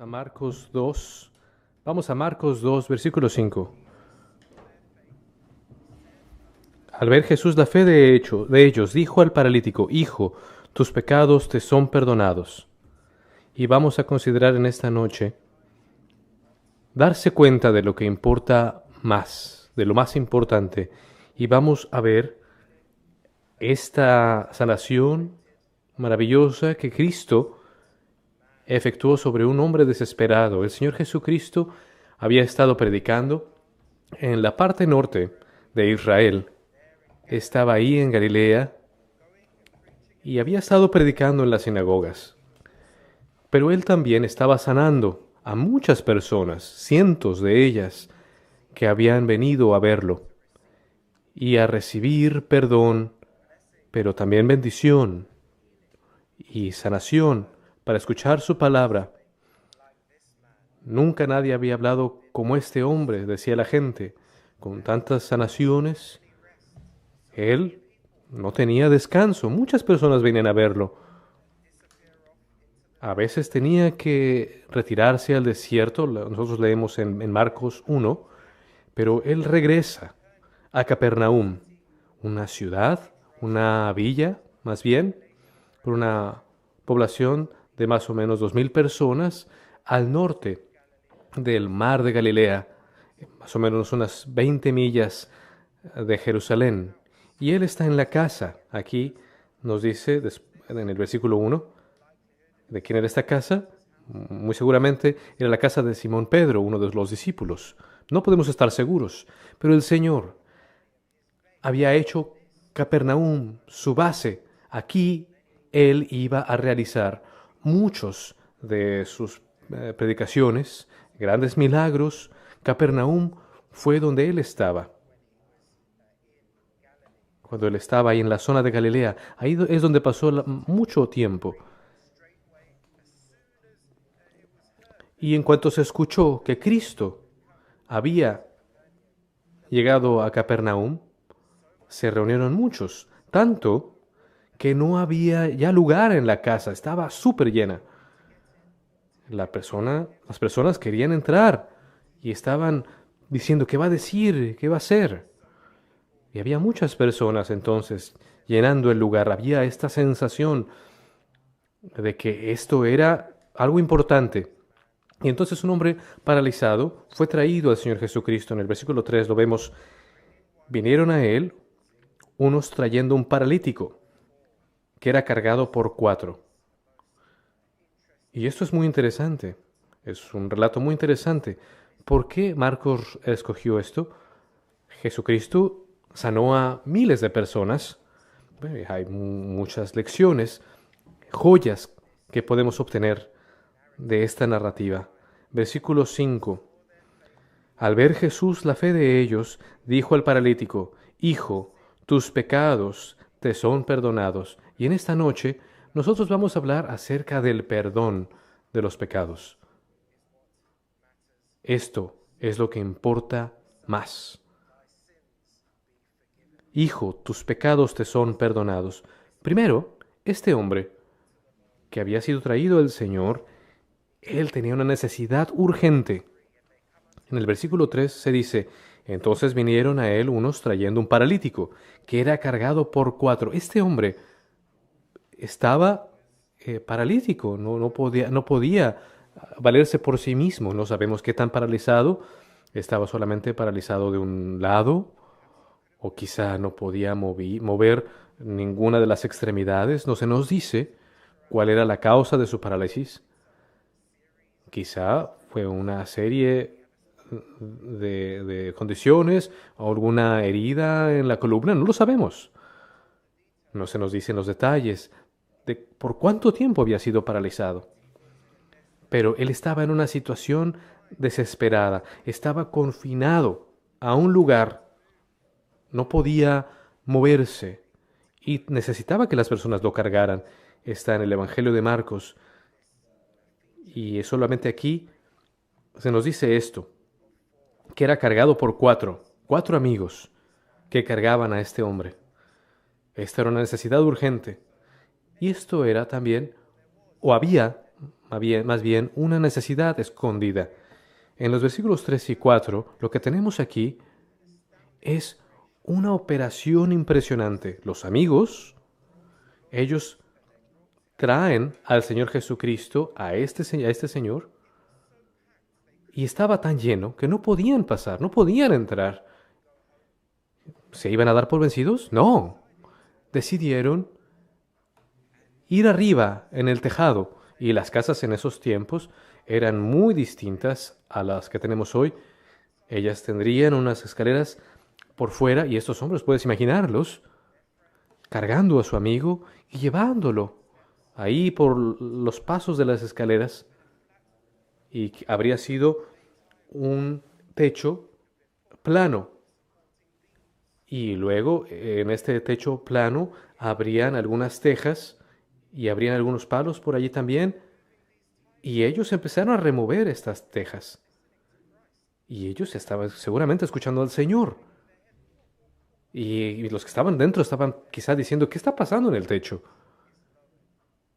A Marcos 2. Vamos a Marcos 2, versículo 5. Al ver Jesús la fe de ellos, dijo al paralítico: Hijo, tus pecados te son perdonados. Y vamos a considerar en esta noche darse cuenta de lo que importa más, de lo más importante. Y vamos a ver esta sanación maravillosa que Cristo efectuó sobre un hombre desesperado. El Señor Jesucristo había estado predicando en la parte norte de Israel. Estaba ahí en Galilea y había estado predicando en las sinagogas. Pero él también estaba sanando a muchas personas, cientos de ellas, que habían venido a verlo y a recibir perdón, pero también bendición y sanación para escuchar su palabra. Nunca nadie había hablado como este hombre, decía la gente, con tantas sanaciones. Él no tenía descanso. Muchas personas venían a verlo. A veces tenía que retirarse al desierto. Nosotros leemos en Marcos 1, pero él regresa a Capernaum, una ciudad, una villa, más bien, por una población de más o menos 2000 personas al norte del mar de Galilea, más o menos unas 20 millas de Jerusalén. Y él está en la casa. Aquí nos dice en el versículo 1 de quién era esta casa. Muy seguramente era la casa de Simón Pedro, uno de los discípulos. No podemos estar seguros, pero el Señor había hecho Capernaum su base. Aquí él iba a realizar muchos de sus predicaciones, grandes milagros. Capernaum fue donde él estaba. Cuando él estaba ahí en la zona de Galilea, ahí es donde pasó mucho tiempo. Y en cuanto se escuchó que Cristo había llegado a Capernaum, se reunieron muchos, tanto que no había ya lugar en la casa, estaba súper llena. Las personas querían entrar y estaban diciendo: ¿qué va a decir? ¿Qué va a hacer? Y había muchas personas entonces llenando el lugar. Había esta sensación de que esto era algo importante. Y entonces un hombre paralizado fue traído al Señor Jesucristo. En el versículo 3 lo vemos: vinieron a él unos trayendo un paralítico que era cargado por 4. Y esto es muy interesante. Es un relato muy interesante. ¿Por qué Marcos escogió esto? Jesucristo sanó a miles de personas. Bueno, hay muchas lecciones, joyas que podemos obtener de esta narrativa. Versículo 5. Al ver Jesús la fe de ellos, dijo al paralítico: Hijo, tus pecados te son perdonados. Y en esta noche nosotros vamos a hablar acerca del perdón de los pecados. Esto es lo que importa más. Hijo, tus pecados te son perdonados. Primero, este hombre que había sido traído al Señor, él tenía una necesidad urgente. En el versículo 3 se dice: entonces vinieron a él unos trayendo un paralítico, que era cargado por 4. Este hombre estaba paralítico, no podía valerse por sí mismo. No sabemos qué tan paralizado. Estaba solamente paralizado de un lado, o quizá no podía mover ninguna de las extremidades. No se nos dice cuál era la causa de su parálisis. Quizá fue una serie de condiciones o alguna herida en la columna, no lo sabemos. No se nos dicen los detalles de por cuánto tiempo había sido paralizado. Pero él estaba en una situación desesperada, estaba confinado a un lugar, no podía moverse y necesitaba que las personas lo cargaran. Está en el Evangelio de Marcos y solamente aquí se nos dice esto: que era cargado por 4 amigos que cargaban a este hombre. Esta era una necesidad urgente. Y esto era también, o había más bien una necesidad escondida. En los versículos 3 y 4, lo que tenemos aquí es una operación impresionante. Los amigos, ellos traen al Señor Jesucristo, a este Señor, y estaba tan lleno que no podían pasar, no podían entrar. ¿Se iban a dar por vencidos? No. Decidieron ir arriba en el tejado, y las casas en esos tiempos eran muy distintas a las que tenemos hoy. Ellas tendrían unas escaleras por fuera, y estos hombres, puedes imaginarlos, cargando a su amigo y llevándolo ahí por los pasos de las escaleras, y habría sido un techo plano. Y luego en este techo plano habrían algunas tejas y habrían algunos palos por allí también. Y ellos empezaron a remover estas tejas. Y ellos estaban seguramente escuchando al Señor. Y los que estaban dentro estaban quizá diciendo, ¿qué está pasando en el techo?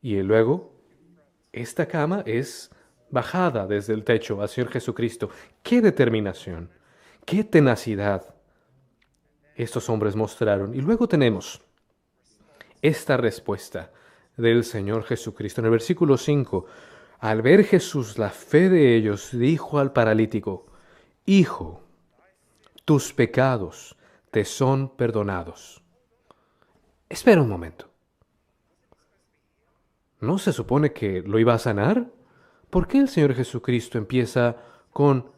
Y luego, esta cama es bajada desde el techo al Señor Jesucristo. ¡Qué determinación! ¡Qué tenacidad! Estos hombres mostraron. Y luego tenemos esta respuesta del Señor Jesucristo. En el versículo 5, al ver Jesús la fe de ellos, dijo al paralítico, Hijo, tus pecados te son perdonados. Espera un momento. ¿No se supone que lo iba a sanar? ¿Por qué el Señor Jesucristo empieza con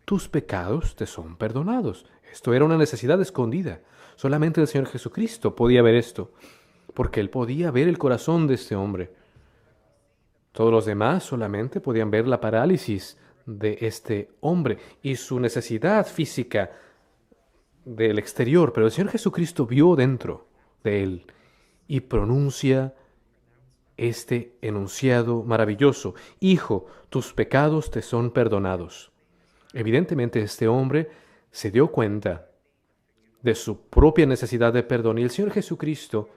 tus pecados te son perdonados? Esto era una necesidad escondida. Solamente el Señor Jesucristo podía ver esto, porque Él podía ver el corazón de este hombre. Todos los demás solamente podían ver la parálisis de este hombre y su necesidad física del exterior, pero el Señor Jesucristo vio dentro de él y pronuncia este enunciado maravilloso: Hijo, tus pecados te son perdonados. Evidentemente este hombre se dio cuenta de su propia necesidad de perdón, y el Señor Jesucristo,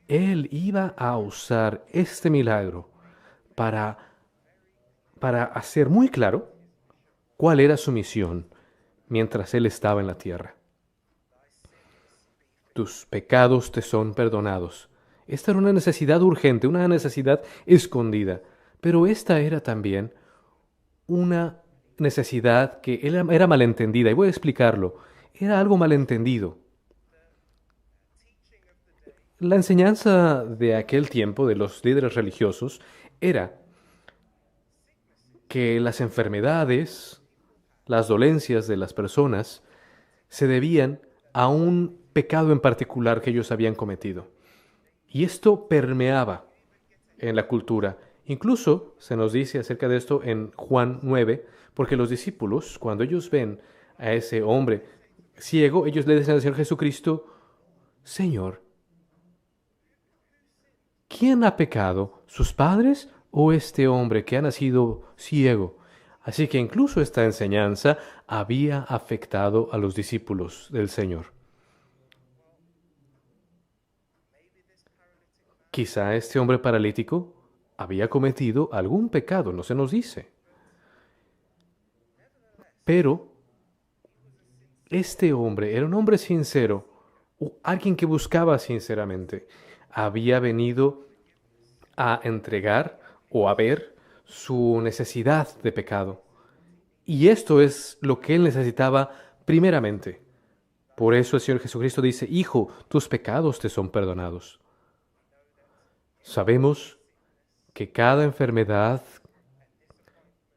Él iba a usar este milagro para, para hacer muy claro cuál era su misión mientras Él estaba en la tierra. Tus pecados te son perdonados. Esta era una necesidad urgente, una necesidad escondida, pero esta era también una necesidad que era malentendida, y voy a explicarlo. Era algo malentendido. La enseñanza de aquel tiempo de los líderes religiosos era que las enfermedades, las dolencias de las personas se debían a un pecado en particular que ellos habían cometido. Y esto permeaba en la cultura. Incluso se nos dice acerca de esto en Juan 9, porque los discípulos, cuando ellos ven a ese hombre ciego, ellos le dicen al Señor Jesucristo, Señor, ¿quién ha pecado, sus padres o este hombre que ha nacido ciego? Así que incluso esta enseñanza había afectado a los discípulos del Señor. Quizá este hombre paralítico había cometido algún pecado, no se nos dice. Pero este hombre era un hombre sincero, o alguien que buscaba sinceramente. Había venido a entregar o a ver su necesidad de pecado. Y esto es lo que él necesitaba primeramente. Por eso el Señor Jesucristo dice, Hijo, tus pecados te son perdonados. Sabemos que cada enfermedad,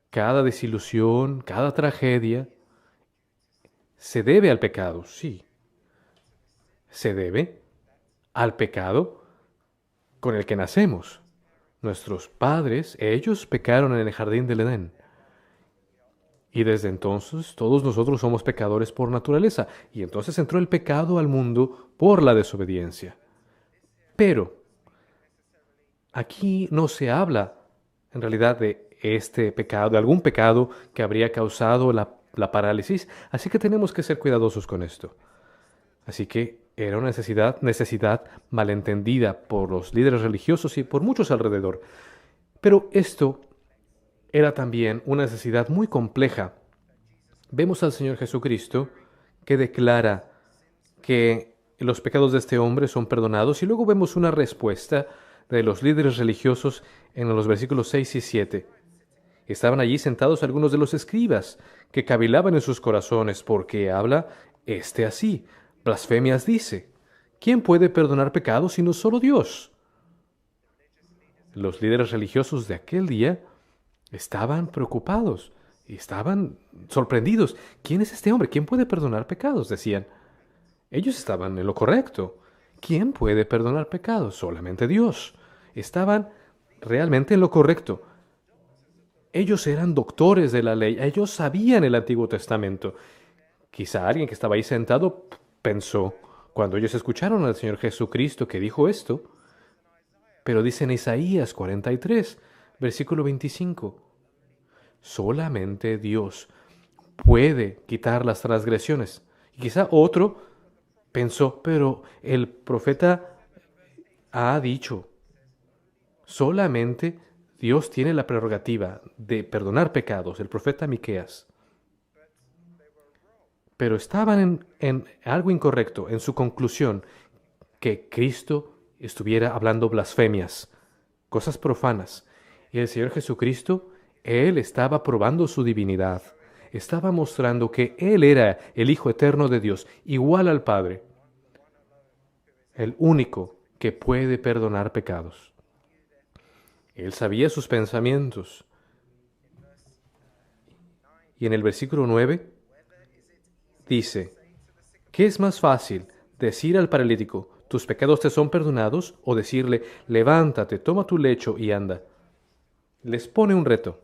cada desilusión, cada tragedia, se debe al pecado, sí. Se debe al pecado con el que nacemos. Nuestros padres, ellos pecaron en el jardín del Edén. Y desde entonces todos nosotros somos pecadores por naturaleza. Y entonces entró el pecado al mundo por la desobediencia. Pero aquí no se habla en realidad de este pecado, de algún pecado que habría causado la parálisis. Así que tenemos que ser cuidadosos con esto. Así que era una necesidad malentendida por los líderes religiosos y por muchos alrededor. Pero esto era también una necesidad muy compleja. Vemos al Señor Jesucristo que declara que los pecados de este hombre son perdonados y luego vemos una respuesta de los líderes religiosos en los versículos 6 y 7. Estaban allí sentados algunos de los escribas que cavilaban en sus corazones porque habla este así, blasfemias dice. ¿Quién puede perdonar pecados sino solo Dios? Los líderes religiosos de aquel día estaban preocupados y estaban sorprendidos. ¿Quién es este hombre? ¿Quién puede perdonar pecados? Decían. Ellos estaban en lo correcto. ¿Quién puede perdonar pecados? Solamente Dios. Estaban realmente en lo correcto. Ellos eran doctores de la ley. Ellos sabían el Antiguo Testamento. Quizá alguien que estaba ahí sentado pensó, cuando ellos escucharon al Señor Jesucristo que dijo esto, pero dice en Isaías 43, versículo 25, solamente Dios puede quitar las transgresiones. Y quizá otro pensó, pero el profeta ha dicho, solamente Dios tiene la prerrogativa de perdonar pecados, el profeta Miqueas. Pero estaban en algo incorrecto, en su conclusión, que Cristo estuviera hablando blasfemias, cosas profanas. Y el Señor Jesucristo, Él estaba probando su divinidad, estaba mostrando que Él era el Hijo eterno de Dios, igual al Padre, el único que puede perdonar pecados. Él sabía sus pensamientos. Y en el versículo 9 dice, ¿qué es más fácil, decir al paralítico, tus pecados te son perdonados, o decirle, levántate, toma tu lecho y anda? Les pone un reto.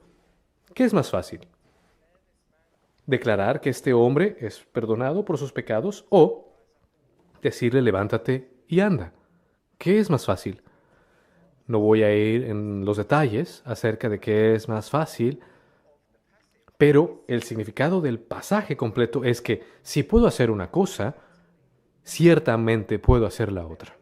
¿Qué es más fácil? ¿Declarar que este hombre es perdonado por sus pecados o decirle, levántate y anda? ¿Qué es más fácil? No voy a ir en los detalles acerca de qué es más fácil, pero el significado del pasaje completo es que si puedo hacer una cosa, ciertamente puedo hacer la otra.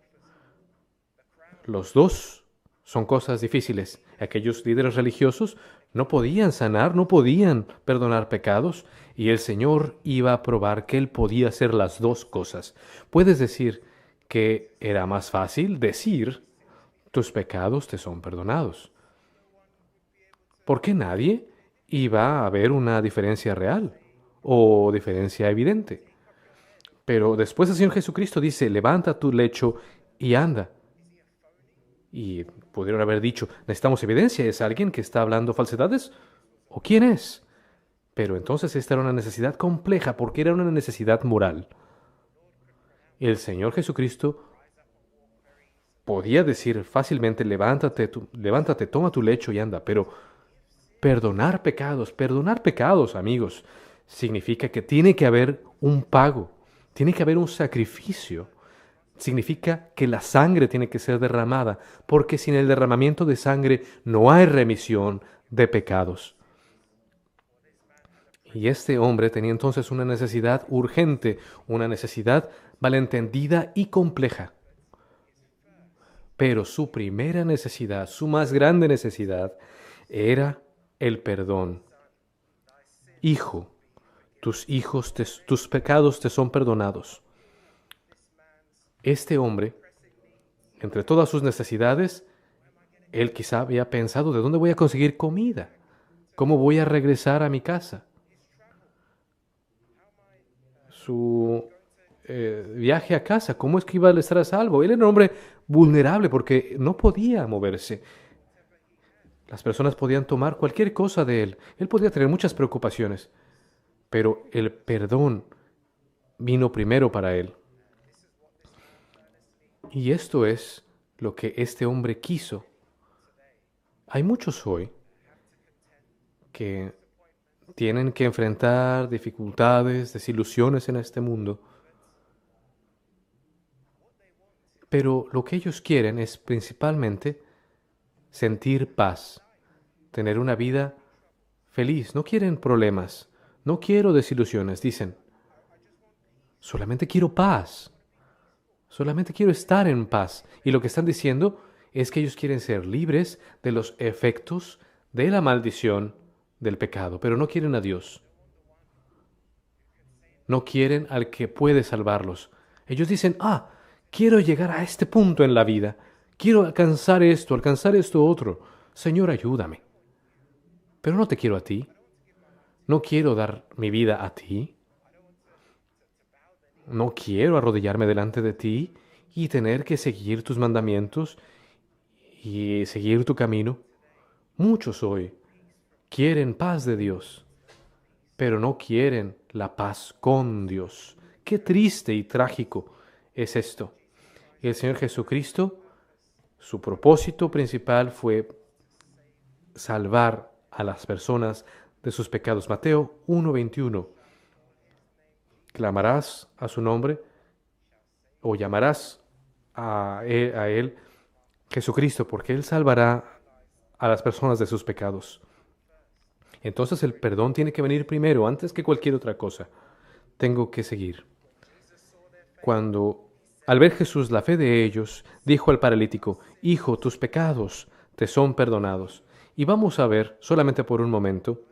Los dos son cosas difíciles. Aquellos líderes religiosos no podían sanar, no podían perdonar pecados, y el Señor iba a probar que Él podía hacer las dos cosas. Puedes decir que era más fácil decir, tus pecados te son perdonados. Porque nadie iba a ver una diferencia real o diferencia evidente. Pero después el Señor Jesucristo dice, levanta tu lecho y anda. Y pudieron haber dicho, necesitamos evidencia, ¿es alguien que está hablando falsedades? ¿O quién es? Pero entonces esta era una necesidad compleja porque era una necesidad moral. El Señor Jesucristo podía decir fácilmente, levántate, toma tu lecho y anda, pero perdonar pecados, amigos, significa que tiene que haber un pago, tiene que haber un sacrificio. Significa que la sangre tiene que ser derramada, porque sin el derramamiento de sangre no hay remisión de pecados. Y este hombre tenía entonces una necesidad urgente, una necesidad malentendida y compleja. Pero su primera necesidad, su más grande necesidad, era el perdón. Hijo, tus pecados te son perdonados. Este hombre, entre todas sus necesidades, él quizá había pensado, ¿de dónde voy a conseguir comida? ¿Cómo voy a regresar a mi casa? Su viaje a casa, ¿cómo es que iba a estar a salvo? Él era un hombre vulnerable porque no podía moverse. Las personas podían tomar cualquier cosa de él. Él podía tener muchas preocupaciones, pero el perdón vino primero para él. Y esto es lo que este hombre quiso. Hay muchos hoy que tienen que enfrentar dificultades, desilusiones en este mundo, pero lo que ellos quieren es principalmente sentir paz, tener una vida feliz. No quieren problemas, no quiero desilusiones, dicen. Solamente quiero paz, solamente quiero estar en paz. Y lo que están diciendo es que ellos quieren ser libres de los efectos de la maldición del pecado, pero no quieren a Dios. No quieren al que puede salvarlos. Ellos dicen, quiero llegar a este punto en la vida. Quiero alcanzar esto otro. Señor, ayúdame. Pero no te quiero a ti. No quiero dar mi vida a ti. No quiero arrodillarme delante de ti y tener que seguir tus mandamientos y seguir tu camino. Muchos hoy quieren paz de Dios, pero no quieren la paz con Dios. Qué triste y trágico es esto. El Señor Jesucristo, su propósito principal fue salvar a las personas de sus pecados. Mateo 1:21. Clamarás a su nombre o llamarás a él Jesucristo, porque Él salvará a las personas de sus pecados. Entonces el perdón tiene que venir primero, antes que cualquier otra cosa. Tengo que seguir. Cuando, al ver Jesús la fe de ellos, dijo al paralítico, Hijo, tus pecados te son perdonados. Y vamos a ver, solamente por un momento,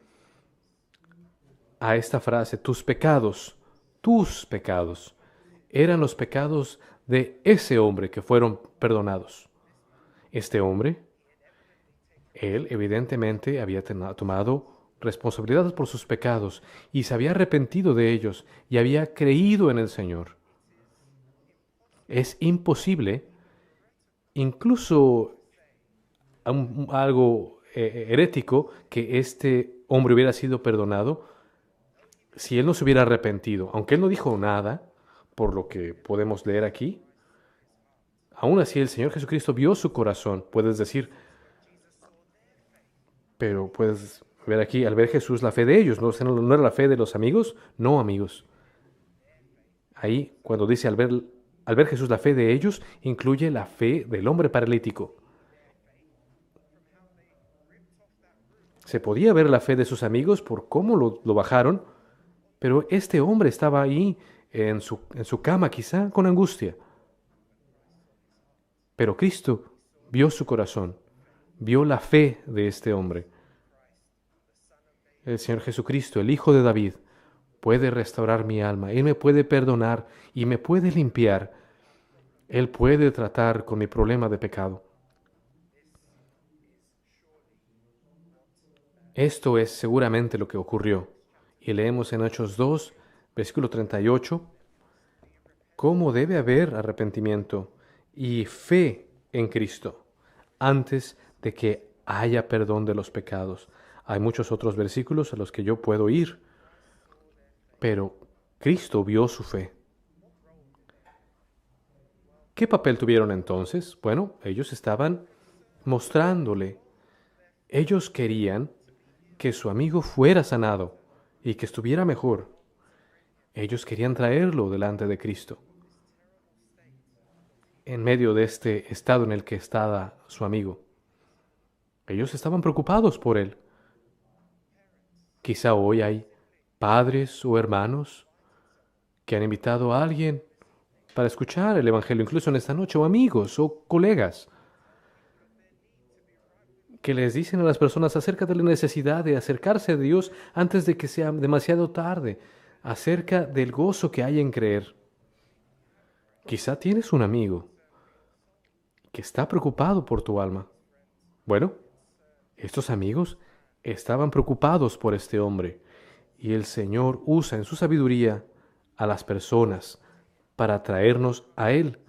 a esta frase, tus pecados, eran los pecados de ese hombre que fueron perdonados. Este hombre, él evidentemente había tomado responsabilidad por sus pecados y se había arrepentido de ellos y había creído en el Señor. Es imposible, incluso algo herético, que este hombre hubiera sido perdonado si él no se hubiera arrepentido. Aunque él no dijo nada, por lo que podemos leer aquí, aún así el Señor Jesucristo vio su corazón. Puedes decir, pero puedes ver aquí, al ver Jesús la fe de ellos, ¿no era la fe de los amigos? No, amigos. Ahí, cuando dice al ver Jesús la fe de ellos, incluye la fe del hombre paralítico. Se podía ver la fe de sus amigos por cómo lo bajaron, pero este hombre estaba ahí en su cama, quizá con angustia. Pero Cristo vio su corazón, vio la fe de este hombre. El Señor Jesucristo, el Hijo de David, puede restaurar mi alma. Él me puede perdonar y me puede limpiar. Él puede tratar con mi problema de pecado. Esto es seguramente lo que ocurrió. Y leemos en Hechos 2, versículo 38, cómo debe haber arrepentimiento y fe en Cristo antes de que haya perdón de los pecados. Hay muchos otros versículos a los que yo puedo ir, pero Cristo vio su fe. ¿Qué papel tuvieron entonces? Bueno, ellos estaban mostrándole. Ellos querían que su amigo fuera sanado y que estuviera mejor. Ellos querían traerlo delante de Cristo. En medio de este estado en el que estaba su amigo, ellos estaban preocupados por él. Quizá hoy hay padres o hermanos que han invitado a alguien para escuchar el Evangelio, incluso en esta noche, o amigos o colegas, que les dicen a las personas acerca de la necesidad de acercarse a Dios antes de que sea demasiado tarde, acerca del gozo que hay en creer. Quizá tienes un amigo que está preocupado por tu alma. Bueno, estos amigos estaban preocupados por este hombre y el Señor usa en su sabiduría a las personas para traernos a Él.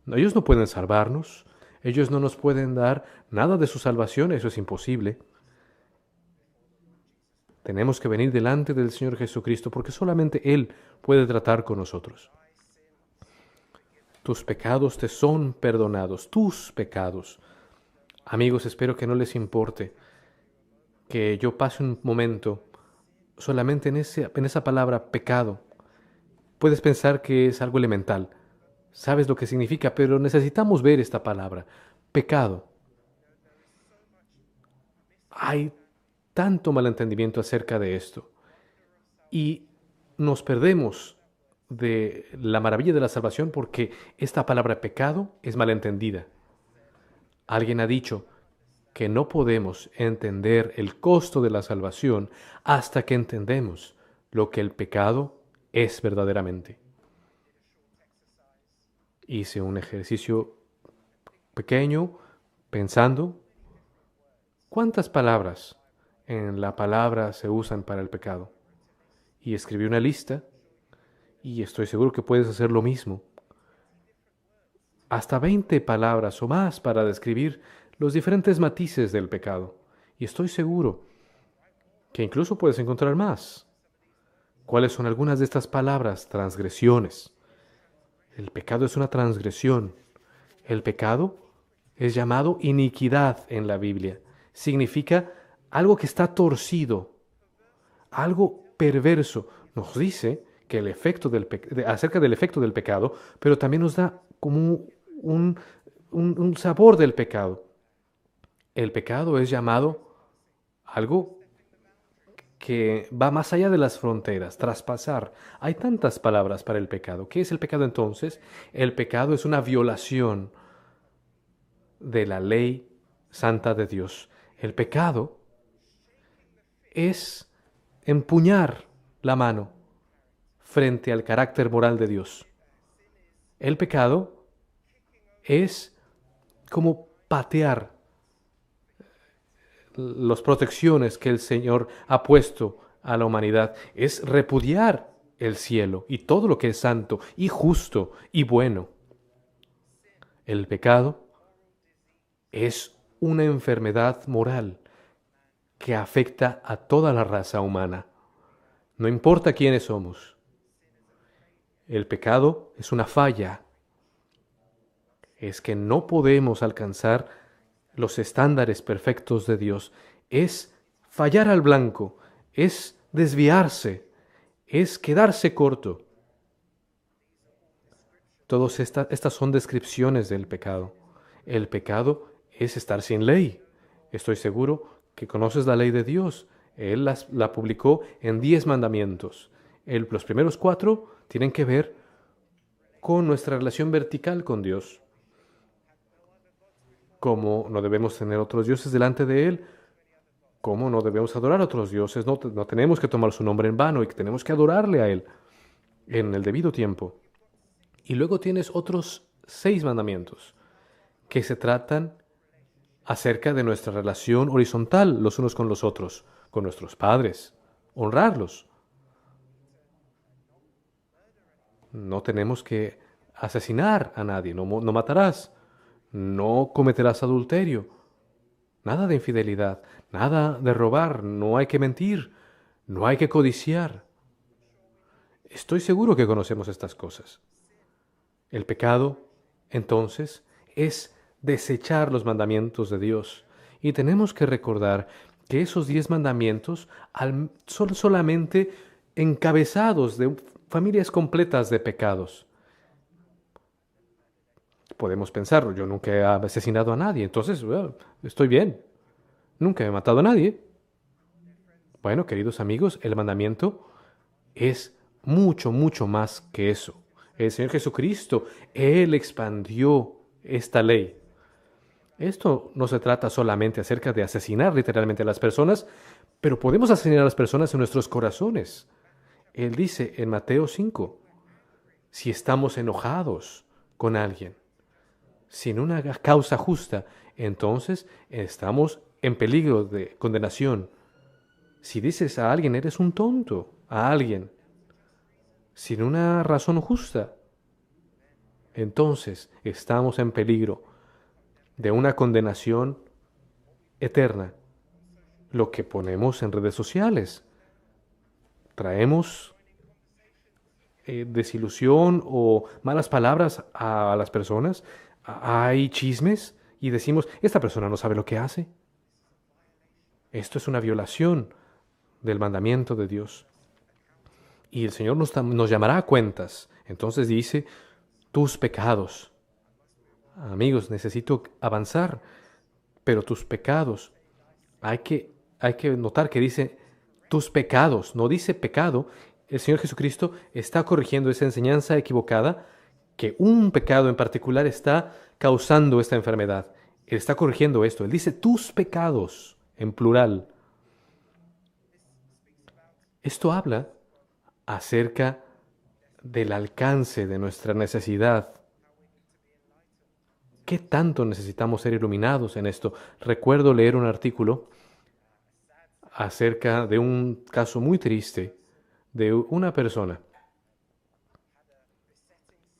Ellos no pueden salvarnos, ellos no nos pueden dar nada de su salvación, eso es imposible. Tenemos que venir delante del Señor Jesucristo porque solamente Él puede tratar con nosotros. Tus pecados te son perdonados, tus pecados. Amigos, espero que no les importe que yo pase un momento solamente en esa palabra pecado. Puedes pensar que es algo elemental. Sabes lo que significa, pero necesitamos ver esta palabra, pecado. Hay tanto malentendimiento acerca de esto y nos perdemos de la maravilla de la salvación porque esta palabra pecado es malentendida. Alguien ha dicho, que no podemos entender el costo de la salvación hasta que entendemos lo que el pecado es verdaderamente. Hice un ejercicio pequeño pensando cuántas palabras en la palabra se usan para el pecado. Y escribí una lista y estoy seguro que puedes hacer lo mismo. Hasta 20 palabras o más para describir los diferentes matices del pecado. Y estoy seguro que incluso puedes encontrar más. ¿Cuáles son algunas de estas palabras? Transgresiones. El pecado es una transgresión. El pecado es llamado iniquidad en la Biblia. Significa algo que está torcido, algo perverso. Nos dice que el efecto acerca del efecto del pecado, pero también nos da como un sabor del pecado. El pecado es llamado algo que va más allá de las fronteras, traspasar. Hay tantas palabras para el pecado. ¿Qué es el pecado entonces? El pecado es una violación de la ley santa de Dios. El pecado es empuñar la mano frente al carácter moral de Dios. El pecado es como patear las protecciones que el Señor ha puesto a la humanidad. Es repudiar el cielo y todo lo que es santo y justo y bueno. El pecado es una enfermedad moral que afecta a toda la raza humana. No importa quiénes somos. El pecado es una falla. Es que no podemos alcanzar los estándares perfectos de Dios. Es fallar al blanco, es desviarse, es quedarse corto. Todas estas son descripciones del pecado. El pecado es estar sin ley. Estoy seguro que conoces la ley de Dios. Él la publicó en 10 mandamientos. Los primeros 4 tienen que ver con nuestra relación vertical con Dios. Cómo no debemos tener otros dioses delante de Él, cómo no debemos adorar a otros dioses, no tenemos que tomar su nombre en vano y que tenemos que adorarle a Él en el debido tiempo. Y luego tienes otros 6 mandamientos que se tratan acerca de nuestra relación horizontal los unos con los otros, con nuestros padres, honrarlos. No tenemos que asesinar a nadie, no matarás. No cometerás adulterio, nada de infidelidad, nada de robar, no hay que mentir, no hay que codiciar. Estoy seguro que conocemos estas cosas. El pecado, entonces, es desechar los mandamientos de Dios. Y tenemos que recordar que esos 10 mandamientos son solamente encabezados de familias completas de pecados. Podemos pensarlo, yo nunca he asesinado a nadie, entonces estoy bien. Nunca he matado a nadie. Bueno, queridos amigos, el mandamiento es mucho, mucho más que eso. El Señor Jesucristo, Él expandió esta ley. Esto no se trata solamente acerca de asesinar literalmente a las personas, pero podemos asesinar a las personas en nuestros corazones. Él dice en Mateo 5, si estamos enojados con alguien, sin una causa justa, entonces estamos en peligro de condenación. Si dices a alguien, eres un tonto, a alguien, sin una razón justa, entonces estamos en peligro de una condenación eterna. Lo que ponemos en redes sociales, traemos desilusión o malas palabras a las personas. Hay chismes y decimos, esta persona no sabe lo que hace. Esto es una violación del mandamiento de Dios. Y el Señor nos llamará a cuentas. Entonces dice, tus pecados. Amigos, necesito avanzar, pero tus pecados. Hay que notar que dice tus pecados, no dice pecado. El Señor Jesucristo está corrigiendo esa enseñanza equivocada, que un pecado en particular está causando esta enfermedad. Él está corrigiendo esto. Él dice tus pecados en plural. Esto habla acerca del alcance de nuestra necesidad. ¿Qué tanto necesitamos ser iluminados en esto? Recuerdo leer un artículo acerca de un caso muy triste de una persona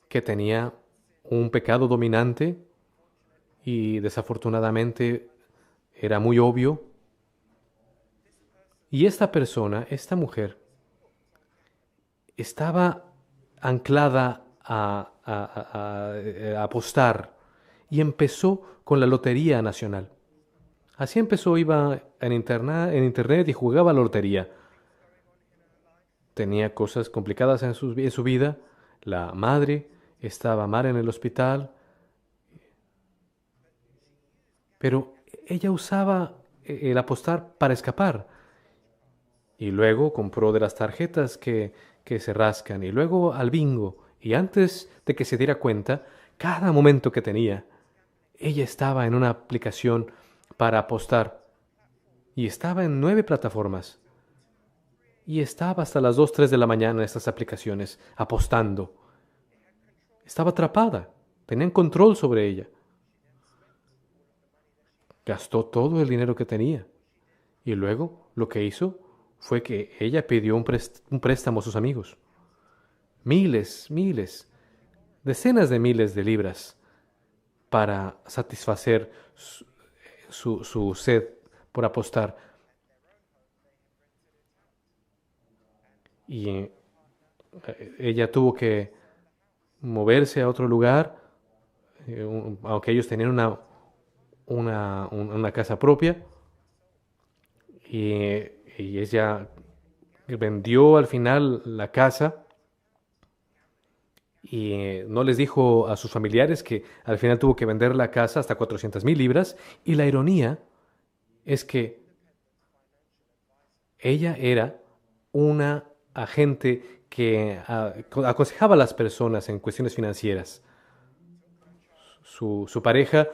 que tenía un pecado dominante y desafortunadamente era muy obvio. Y esta persona, esta mujer, estaba anclada a apostar y empezó con la Lotería Nacional. Así empezó, iba en internet y jugaba a la lotería. Tenía cosas complicadas en su vida. La madre estaba mal en el hospital, pero ella usaba el apostar para escapar. Y luego compró de las tarjetas que se rascan, y luego al bingo. Y antes de que se diera cuenta, cada momento que tenía, ella estaba en una aplicación para apostar. Y estaba en 9 plataformas. Y estaba hasta las 2, 3 de la mañana en estas aplicaciones, apostando. Estaba atrapada. Tenían control sobre ella. Gastó todo el dinero que tenía. Y luego lo que hizo fue que ella pidió un préstamo a sus amigos. Miles, decenas de miles de libras para satisfacer su sed por apostar. Y ella tuvo que moverse a otro lugar, aunque ellos tenían una casa propia, y ella vendió al final la casa y no les dijo a sus familiares que al final tuvo que vender la casa hasta 400,000 libras. Y la ironía es que ella era una agente que aconsejaba a las personas en cuestiones financieras. Su pareja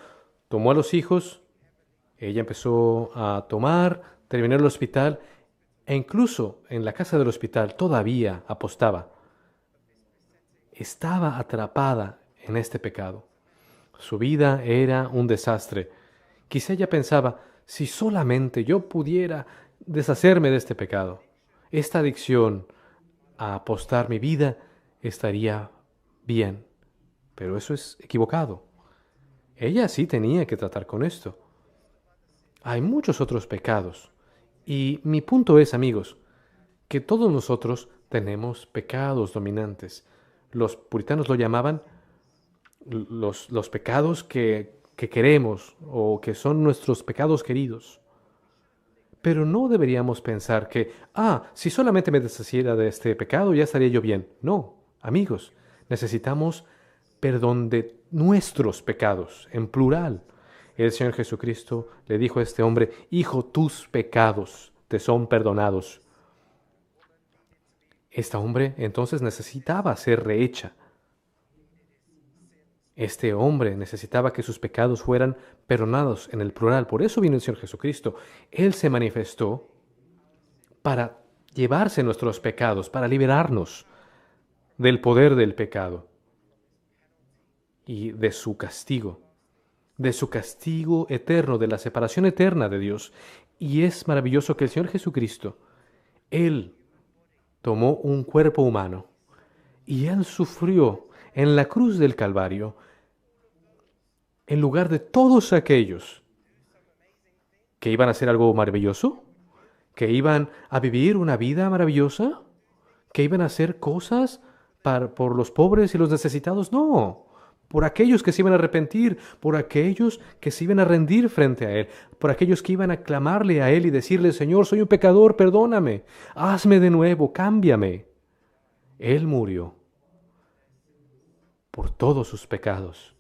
tomó a los hijos, ella empezó a tomar, terminó en el hospital e incluso en la casa del hospital todavía apostaba. Estaba atrapada en este pecado. Su vida era un desastre. Quizá ella pensaba, si solamente yo pudiera deshacerme de este pecado, esta adicción a apostar mi vida estaría bien. Pero eso es equivocado. Ella sí tenía que tratar con esto. Hay muchos otros pecados. Y mi punto es, amigos, que todos nosotros tenemos pecados dominantes. Los puritanos lo llamaban los pecados que queremos o que son nuestros pecados queridos. Pero no deberíamos pensar que, si solamente me deshaciera de este pecado ya estaría yo bien. No, amigos, necesitamos perdón de nuestros pecados, en plural. El Señor Jesucristo le dijo a este hombre, hijo, tus pecados te son perdonados. Esta hombre entonces necesitaba ser rehecha. Este hombre necesitaba que sus pecados fueran perdonados en el plural. Por eso vino el Señor Jesucristo. Él se manifestó para llevarse nuestros pecados, para liberarnos del poder del pecado y de su castigo eterno, de la separación eterna de Dios. Y es maravilloso que el Señor Jesucristo, Él tomó un cuerpo humano y Él sufrió en la cruz del Calvario en lugar de todos aquellos que iban a hacer algo maravilloso, que iban a vivir una vida maravillosa, que iban a hacer cosas por los pobres y los necesitados. No, por aquellos que se iban a arrepentir, por aquellos que se iban a rendir frente a Él, por aquellos que iban a clamarle a Él y decirle, Señor, soy un pecador, perdóname, hazme de nuevo, cámbiame. Él murió por todos sus pecados.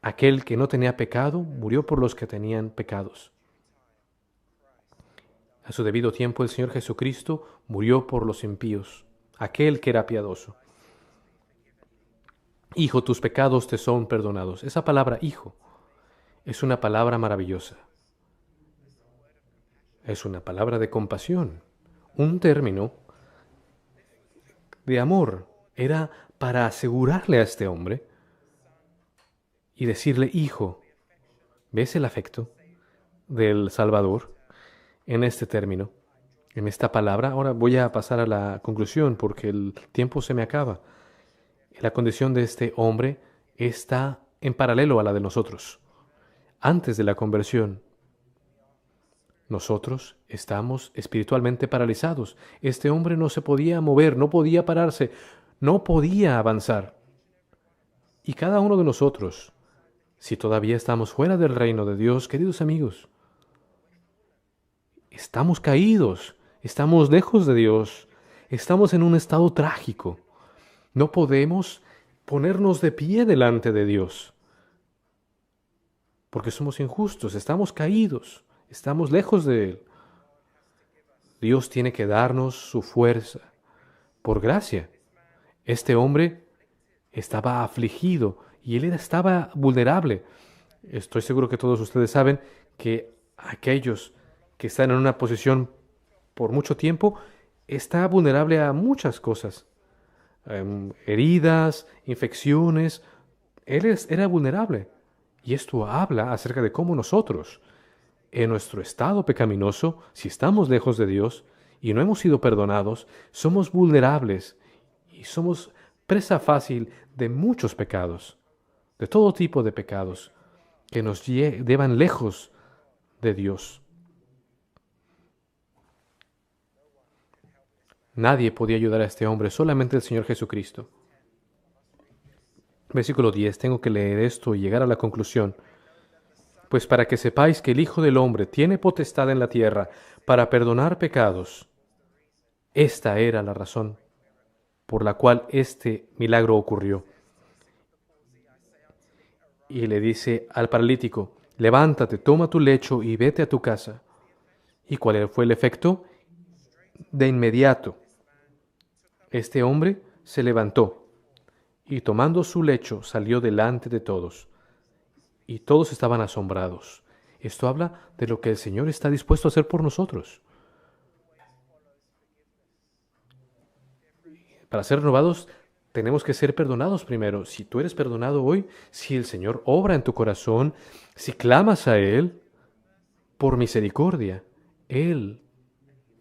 Aquel que no tenía pecado murió por los que tenían pecados. A su debido tiempo el Señor Jesucristo murió por los impíos, aquel que era piadoso. Hijo, tus pecados te son perdonados. Esa palabra hijo Es una palabra maravillosa. Es una palabra de compasión. Un término de amor. Era para asegurarle a este hombre y decirle, hijo, ¿ves el afecto del Salvador en este término, en esta palabra? Ahora voy a pasar a la conclusión porque el tiempo se me acaba. La condición de este hombre está en paralelo a la de nosotros. Antes de la conversión, nosotros estamos espiritualmente paralizados. Este hombre no se podía mover, no podía pararse, no podía avanzar. Y cada uno de nosotros, si todavía estamos fuera del reino de Dios, queridos amigos, estamos caídos, estamos lejos de Dios, estamos en un estado trágico. No podemos ponernos de pie delante de Dios, porque somos injustos, estamos caídos, estamos lejos de Él. Dios tiene que darnos su fuerza, por gracia. Este hombre estaba afligido y él estaba vulnerable. Estoy seguro que todos ustedes saben que aquellos que están en una posición por mucho tiempo está vulnerable a muchas cosas. Heridas, infecciones. Era vulnerable. Y esto habla acerca de cómo nosotros, en nuestro estado pecaminoso, si estamos lejos de Dios y no hemos sido perdonados, somos vulnerables y somos presa fácil de muchos pecados, de todo tipo de pecados que nos llevan lejos de Dios. Nadie podía ayudar a este hombre, solamente el Señor Jesucristo. Versículo 10, tengo que leer esto y llegar a la conclusión. Pues para que sepáis que el Hijo del Hombre tiene potestad en la tierra para perdonar pecados. Esta era la razón por la cual este milagro ocurrió. Y le dice al paralítico, levántate, toma tu lecho y vete a tu casa. ¿Y cuál fue el efecto? De inmediato, este hombre se levantó y tomando su lecho salió delante de todos. Y todos estaban asombrados. Esto habla de lo que el Señor está dispuesto a hacer por nosotros. Para ser renovados, tenemos que ser perdonados primero. Si tú eres perdonado hoy, si el Señor obra en tu corazón, si clamas a Él por misericordia, Él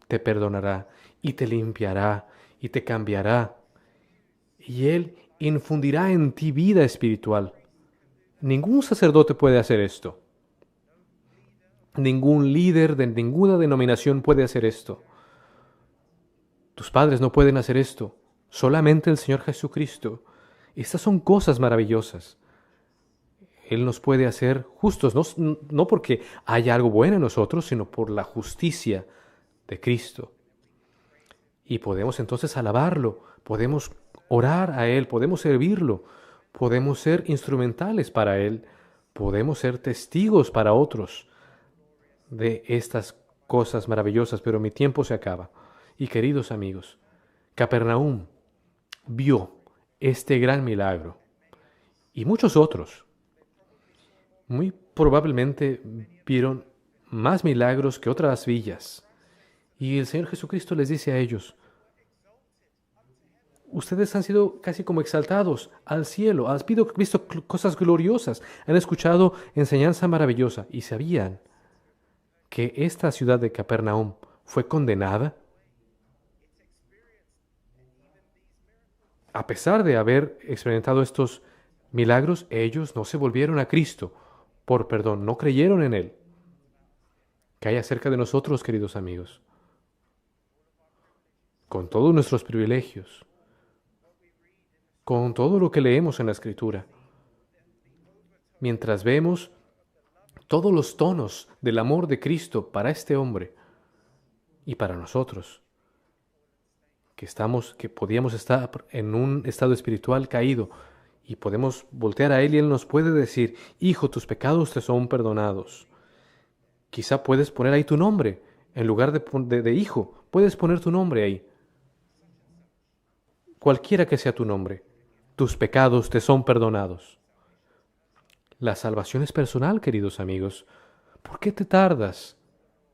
te perdonará y te limpiará y te cambiará. Y Él infundirá en ti vida espiritual. Ningún sacerdote puede hacer esto. Ningún líder de ninguna denominación puede hacer esto. Tus padres no pueden hacer esto. Solamente el Señor Jesucristo. Estas son cosas maravillosas. Él nos puede hacer justos, no porque haya algo bueno en nosotros, sino por la justicia de Cristo. Y podemos entonces alabarlo, podemos orar a Él, podemos servirlo, podemos ser instrumentales para Él, podemos ser testigos para otros de estas cosas maravillosas, pero mi tiempo se acaba. Y queridos amigos, Capernaum vio este gran milagro y muchos otros. Muy probablemente vieron más milagros que otras villas. Y el Señor Jesucristo les dice a ellos, ustedes han sido casi como exaltados al cielo, han visto cosas gloriosas, han escuchado enseñanza maravillosa y sabían que esta ciudad de Capernaum fue condenada a pesar de haber experimentado estos milagros. Ellos no se volvieron a Cristo por perdón, no creyeron en Él. ¿Qué hay acerca de nosotros, queridos amigos? Con todos nuestros privilegios, con todo lo que leemos en la Escritura, mientras vemos todos los tonos del amor de Cristo para este hombre y para nosotros, que podíamos estar en un estado espiritual caído y podemos voltear a Él y Él nos puede decir, hijo, tus pecados te son perdonados. Quizá puedes poner ahí tu nombre, en lugar de hijo, puedes poner tu nombre ahí. Cualquiera que sea tu nombre, tus pecados te son perdonados. La salvación es personal, queridos amigos. ¿Por qué te tardas?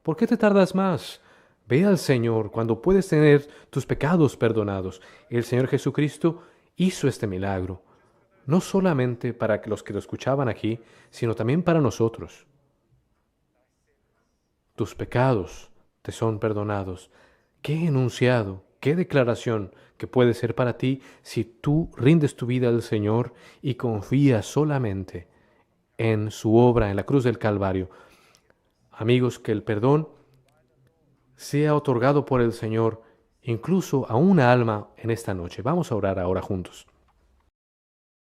¿Por qué te tardas más? Ve al Señor cuando puedes tener tus pecados perdonados. El Señor Jesucristo hizo este milagro, no solamente para los que lo escuchaban aquí, sino también para nosotros. Tus pecados te son perdonados. Qué enunciado, qué declaración que puede ser para ti si tú rindes tu vida al Señor y confías solamente en su obra en la cruz del Calvario. Amigos, que el perdón sea otorgado por el Señor incluso a una alma en esta noche. Vamos a orar ahora juntos.